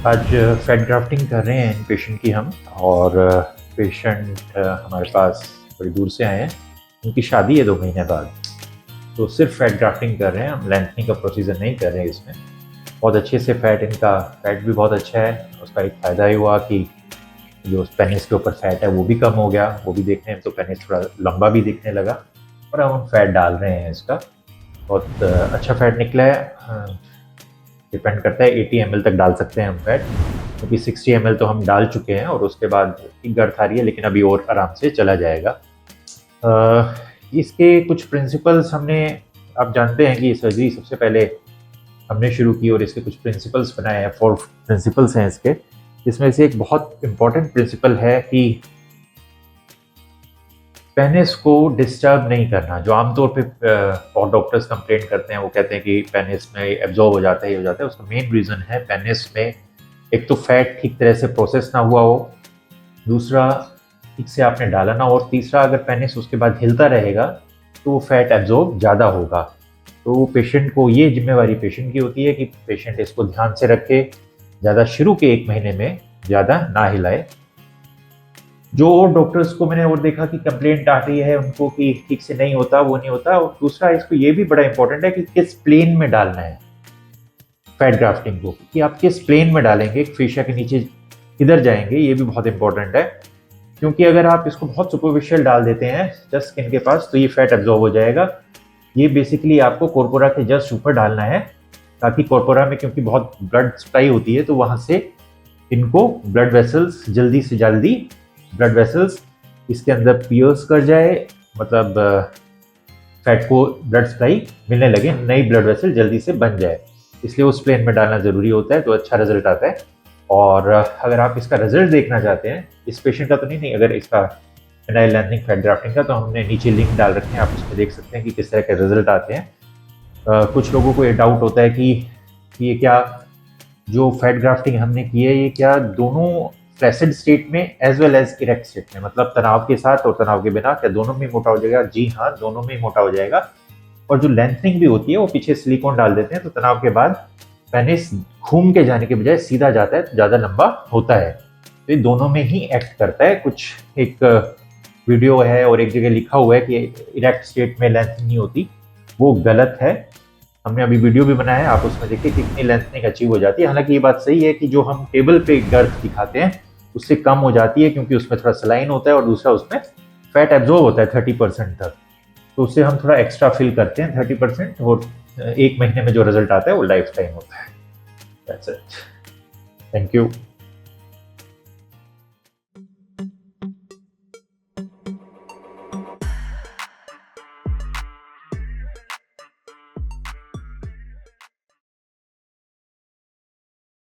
आज fat grafting कर रहे हैं पेशेंट की हम। और पेशेंट हमारे पास बड़ी दूर से आए हैं, उनकी शादी है 2 महीने बाद। तो सिर्फ फैट ग्राफ्टिंग कर रहे हैं हम, लेंथनिंग का प्रोसीजर नहीं कर रहे हैं इसमें। बहुत अच्छे से फैट भी बहुत अच्छा है। उसका एक फ़ायदा ये हुआ कि जो पेनिस के ऊपर फैट है वो भी कम हो गया, वो भी देखने में तो पेनिस थोड़ा लंबा भी दिखने लगा। और अब हम फैट डाल रहे हैं इसका, बहुत अच्छा फैट निकला है। डिपेंड करता है 80 ml तक डाल सकते हैं हम फैट, क्योंकि 60 ml तो हम डाल चुके हैं और उसके बाद एक गर्थ आ रही है, लेकिन अभी और आराम से चला जाएगा। इसके कुछ प्रिंसिपल्स हमने, आप जानते हैं कि सर्जरी सबसे पहले हमने शुरू की और इसके कुछ प्रिंसिपल्स बनाए हैं। 4 प्रिंसिपल्स हैं इसके। इसमें से एक बहुत इम्पॉर्टेंट प्रिंसिपल है कि पेनिस को डिस्टर्ब नहीं करना। जो आमतौर पे बहुत डॉक्टर्स कंप्लेंट करते हैं, वो कहते हैं कि पेनिस में एब्जॉर्ब हो जाता है, ये हो जाता है। उसका मेन रीज़न है पेनिस में एक तो फैट ठीक तरह से प्रोसेस ना हुआ हो, दूसरा ठीक से आपने डाला ना, और तीसरा अगर पेनिस उसके बाद हिलता रहेगा तो वो फैट एब्जॉर्ब ज़्यादा होगा। तो पेशेंट को ये जिम्मेवारी पेशेंट की होती है कि पेशेंट इसको ध्यान से रखे, ज़्यादा शुरू के 1 महीने में ज़्यादा ना हिलाए। जो और डॉक्टर्स को मैंने और देखा कि कंप्लेंट आ रही है उनको कि ठीक से नहीं होता, वो नहीं होता। और दूसरा इसको ये भी बड़ा इंपॉर्टेंट है कि किस प्लेन में डालना है फैट ग्राफ्टिंग को, कि आप किस प्लेन में डालेंगे, फेशिया के नीचे किधर जाएंगे, ये भी बहुत इंपॉर्टेंट है। क्योंकि अगर आप इसको बहुत सुपरफिशियल डाल देते हैं जस्ट स्किन के पास, तो ये फैट एब्जॉर्ब हो जाएगा। ये बेसिकली आपको कॉर्पोरा के जस्ट ऊपर डालना है, ताकि कॉर्पोरा में क्योंकि बहुत ब्लड सप्लाई होती है, तो वहाँ से इनको ब्लड वेसल्स जल्दी से जल्दी ब्लड वेसल्स इसके अंदर पियर्स कर जाए, मतलब फैट को ब्लड सप्लाई मिलने लगे, नई ब्लड वेसल जल्दी से बन जाए। इसलिए उस प्लेन में डालना ज़रूरी होता है, तो अच्छा रिजल्ट आता है। और अगर आप इसका रिजल्ट देखना चाहते हैं, इस पेशेंट का तो नहीं, अगर इसका पेनाइल लेंथनिंग फैट ग्राफ्टिंग का, तो हमने नीचे लिंक डाल रखे हैं, आप उसमें देख सकते हैं कि किस तरह के रिजल्ट आते हैं। कुछ लोगों को ये डाउट होता है कि ये क्या जो फैट ग्राफ्टिंग हमने की है, ये क्या दोनों फ्लैसिड स्टेट में as well as erect state में, मतलब तनाव के साथ और तनाव के बिना, क्या दोनों में मोटा हो जाएगा? जी हाँ, दोनों में मोटा हो जाएगा। और जो लेंथनिंग भी होती है, वो पीछे सिलिकॉन डाल देते हैं, तो तनाव के बाद पेनिस घूम के जाने के बजाय सीधा जाता है, तो ज़्यादा लंबा होता है। तो ये दोनों में ही एक्ट करता है। कुछ एक वीडियो है और एक जगह लिखा हुआ है कि इरेक्ट स्टेट में लेंथनिंग नहीं होती, वो गलत है। हमने अभी वीडियो भी बनाया है, आप उसमें देखिए कितनी लेंथनिंग अचीव हो जाती है। हालांकि ये बात सही है कि जो हम टेबल पे गर्थ दिखाते हैं उससे कम हो जाती है, क्योंकि उसमें थोड़ा सलाइन होता है और दूसरा उसमें फैट एब्जॉर्ब होता है 30% तक, तो उससे हम थोड़ा एक्स्ट्रा फिल करते हैं 30%, और 1 महीने में जो रिजल्ट आता है वो लाइफ टाइम होता है। That's it. Thank you.